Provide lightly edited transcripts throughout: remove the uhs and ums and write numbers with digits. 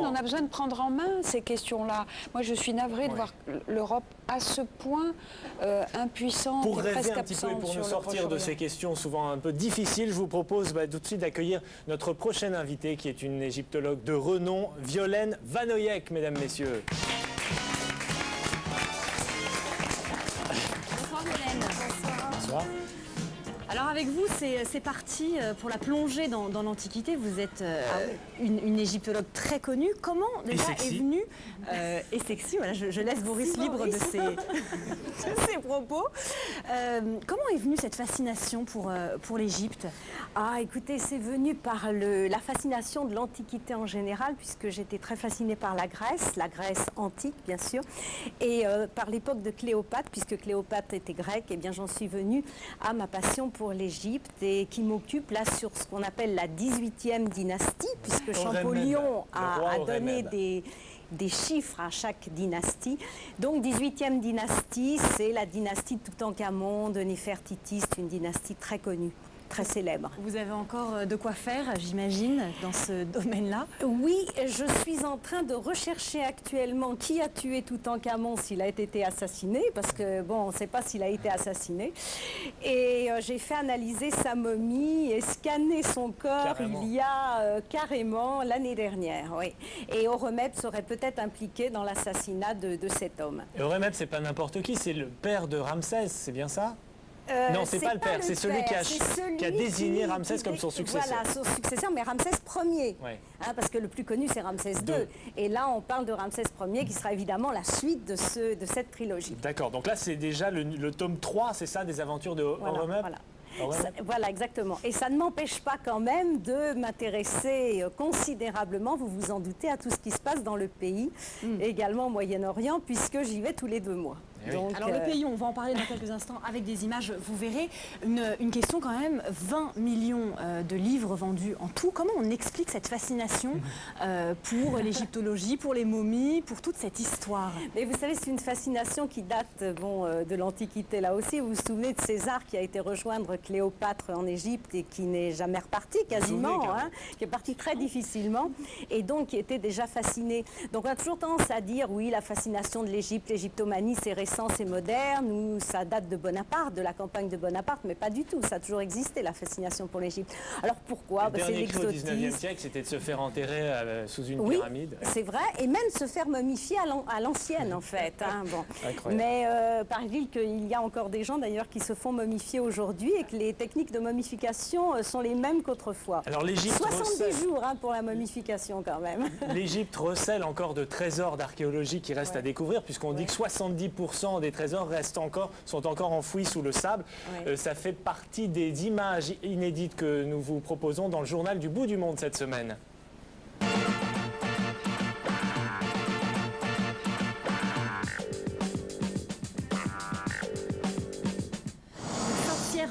on a besoin de prendre en main ces questions-là. Moi, je suis navrée de voir l'Europe à ce point impuissante pour et rêver presque un petit peu et absente pour sur nous le sortir de Proche-Orient. ces questions souvent un peu difficiles, je vous propose tout de suite d'accueillir notre prochaine invitée qui est une égyptologue de renom, Violaine Vanoyek, mesdames, messieurs. Bonsoir Violaine. Bonsoir. Alors avec vous, c'est parti pour la plongée dans l'Antiquité. Vous êtes une égyptologue très connue. Comment déjà est venue et sexy, voilà, je laisse Boris libre de ses propos. Comment est venue cette fascination pour l'Égypte? Ah, écoutez, c'est venu par la fascination de l'Antiquité en général, puisque j'étais très fascinée par la Grèce antique, bien sûr, et par l'époque de Cléopâtre, puisque Cléopâtre était grecque, et bien j'en suis venue à ma passion pour l'Égypte, et qui m'occupe là sur ce qu'on appelle la 18e dynastie, puisque Champollion a donné des chiffres à chaque dynastie. Donc 18e dynastie, c'est la dynastie de Toutankhamon, de Néfertiti, c'est une dynastie très connue, très célèbre. Vous avez encore de quoi faire, j'imagine, dans ce domaine-là? Oui, je suis en train de rechercher actuellement qui a tué Toutankhamon s'il a été assassiné, parce que bon, on ne sait pas s'il a été assassiné. Et j'ai fait analyser sa momie et scanner son corps il y a carrément l'année dernière. Oui. Et Horemheb serait peut-être impliqué dans l'assassinat de cet homme. Et Horemheb, c'est pas n'importe qui, c'est le père de Ramsès, c'est bien ça? Non, c'est pas le père, c'est celui qui a désigné Ramsès comme son successeur. Voilà, son successeur, mais Ramsès Ier, parce que le plus connu c'est Ramsès II. Et là, on parle de Ramsès Ier qui sera évidemment la suite de cette trilogie. D'accord, donc là c'est déjà le tome 3, c'est ça, des aventures de Horemheb? Voilà, exactement. Et ça ne m'empêche pas quand même de m'intéresser considérablement, vous vous en doutez, à tout ce qui se passe dans le pays, également au Moyen-Orient, puisque j'y vais tous les 2 mois. Donc, alors le pays, on va en parler dans quelques instants avec des images, vous verrez. Une question quand même, 20 millions de livres vendus en tout. Comment on explique cette fascination pour l'égyptologie, pour les momies, pour toute cette histoire? Mais vous savez, c'est une fascination qui date de l'Antiquité là aussi. Vous vous souvenez de César qui a été rejoindre Cléopâtre en Égypte et qui n'est jamais reparti quasiment, qui est parti très difficilement et donc qui était déjà fasciné. Donc on a toujours tendance à dire oui, la fascination de l'Égypte, l'égyptomanie, c'est récent, c'est moderne, ou ça date de Bonaparte, de la campagne de Bonaparte, mais pas du tout. Ça a toujours existé, la fascination pour l'Égypte. Alors pourquoi? Le dernier cri au 19e siècle, c'était de se faire enterrer sous une pyramide. Oui, c'est vrai, et même se faire momifier à l'ancienne, en fait. Bon. Mais paraît-il qu'il y a encore des gens, d'ailleurs, qui se font momifier aujourd'hui et que les techniques de momification sont les mêmes qu'autrefois. Alors l'Égypte 70 jours pour la momification, quand même. L'Égypte recèle encore de trésors d'archéologie qui restent à découvrir, puisqu'on dit que 70% des trésors sont encore enfouis sous le sable. Ça fait partie des images inédites que nous vous proposons dans le journal du bout du monde cette semaine.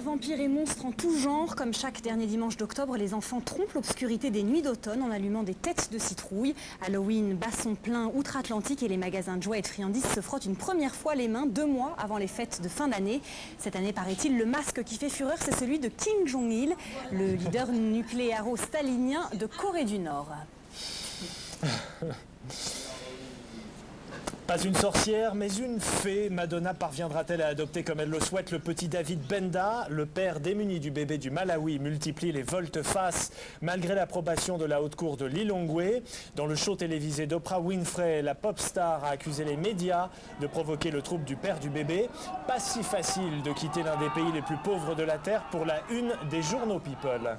Vampires et monstres en tout genre, comme chaque dernier dimanche d'octobre, les enfants trompent l'obscurité des nuits d'automne en allumant des têtes de citrouille. Halloween bat son plein outre-Atlantique et les magasins de jouets et de friandises se frottent une première fois les mains 2 mois avant les fêtes de fin d'année. Cette année, paraît-il, le masque qui fait fureur, c'est celui de Kim Jong-il, le leader nucléaro-stalinien de Corée du Nord. Pas une sorcière, mais une fée. Madonna parviendra-t-elle à adopter comme elle le souhaite le petit David Benda? Le père démuni du bébé du Malawi multiplie les volte-face malgré l'approbation de la haute cour de Lilongwe. Dans le show télévisé d'Oprah Winfrey, la pop star a accusé les médias de provoquer le trouble du père du bébé. Pas si facile de quitter l'un des pays les plus pauvres de la Terre pour la une des journaux People.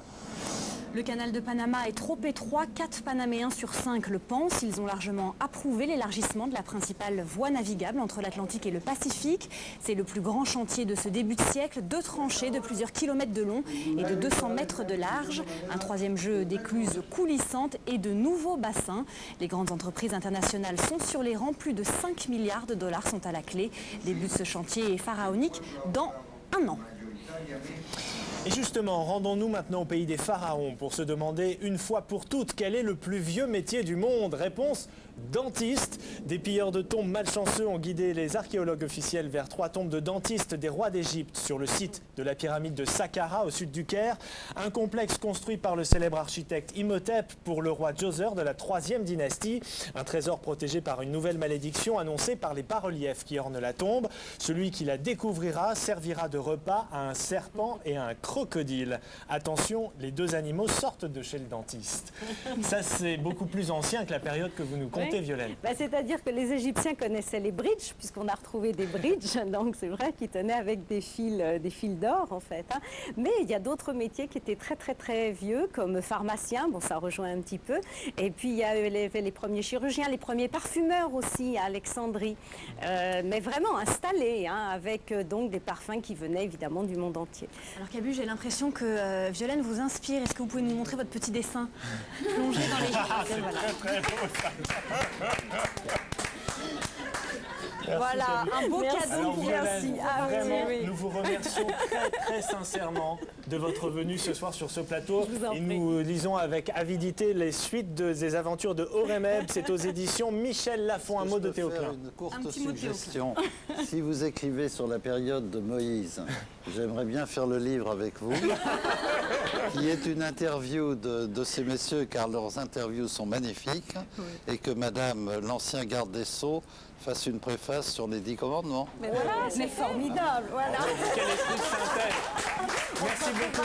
Le canal de Panama est trop étroit, 4 Panaméens sur 5 le pensent. Ils ont largement approuvé l'élargissement de la principale voie navigable entre l'Atlantique et le Pacifique. C'est le plus grand chantier de ce début de siècle, 2 tranchées de plusieurs kilomètres de long et de 200 mètres de large. Un 3e jeu d'écluses coulissantes et de nouveaux bassins. Les grandes entreprises internationales sont sur les rangs, plus de 5 milliards de dollars sont à la clé. Début de ce chantier est pharaonique dans 1 an. Et justement, rendons-nous maintenant au pays des pharaons pour se demander une fois pour toutes quel est le plus vieux métier du monde. Réponse, dentiste. Des pilleurs de tombes malchanceux ont guidé les archéologues officiels vers 3 tombes de dentistes des rois d'Égypte sur le site de la pyramide de Saqqara au sud du Caire. Un complexe construit par le célèbre architecte Imhotep pour le roi Djoser de la 3e dynastie. Un trésor protégé par une nouvelle malédiction annoncée par les bas-reliefs qui ornent la tombe. Celui qui la découvrira servira de repas à un serpent et à un crocodile. Attention, les 2 animaux sortent de chez le dentiste. Ça, c'est beaucoup plus ancien que la période que vous nous contez, Violaine. C'est-à-dire que les Égyptiens connaissaient les bridges, puisqu'on a retrouvé des bridges, donc c'est vrai qu'ils tenaient avec des fils d'or en fait. Hein. Mais il y a d'autres métiers qui étaient très très très vieux, comme pharmacien, bon ça rejoint un petit peu. Et puis il y a les premiers chirurgiens, les premiers parfumeurs aussi à Alexandrie, mais vraiment installés, hein, avec donc des parfums qui venaient évidemment du monde entier. Alors Cabu, j'ai l'impression que Violaine vous inspire. Est-ce que vous pouvez nous montrer votre petit dessin plongé dans les voilà. Très beau, ça. Voilà, un beau Alors, cadeau pour Violaine, vraiment, oui. nous vous remercions très très sincèrement de votre venue ce soir sur ce plateau. Je vous en Et prie. nous lisons avec avidité les suites des aventures de Horemheb. C'est aux éditions Michel Lafon. Un mot de Théoclin. Une Un courte petit mot de suggestion. Si vous écrivez sur la période de Moïse, j'aimerais bien faire le livre avec vous, qui est une interview de ces messieurs, car leurs interviews sont magnifiques, et que Madame l'ancien garde des Sceaux fasse une préface sur les 10 commandements. Mais voilà, c'est formidable, voilà. Quel esprit de synthèse. Merci beaucoup.